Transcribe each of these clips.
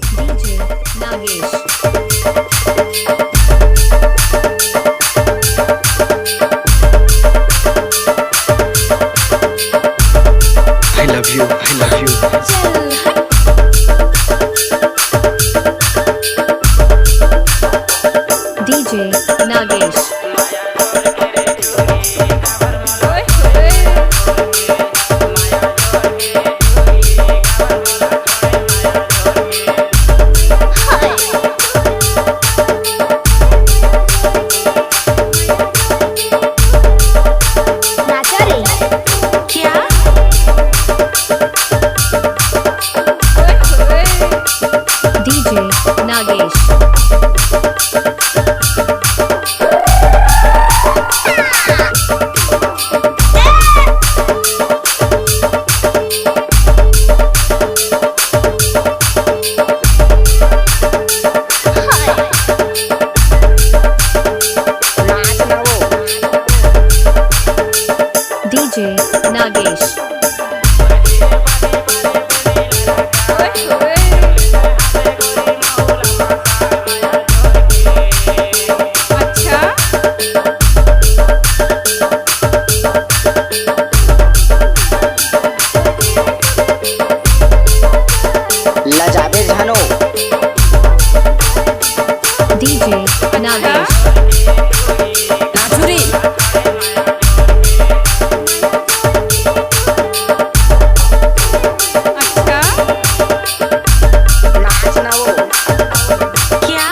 DJ Nagesh. I love you, I love you. DJ Nagesh. DJ Nagesh. DJ Nagesh. लजाबे जानो DJ Nagesh. Naturi. नाचना वो क्या?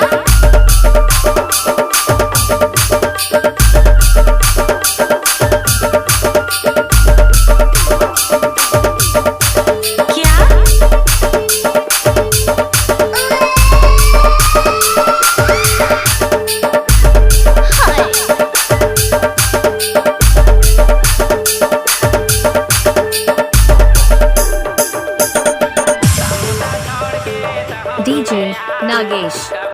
DJ Nagesh.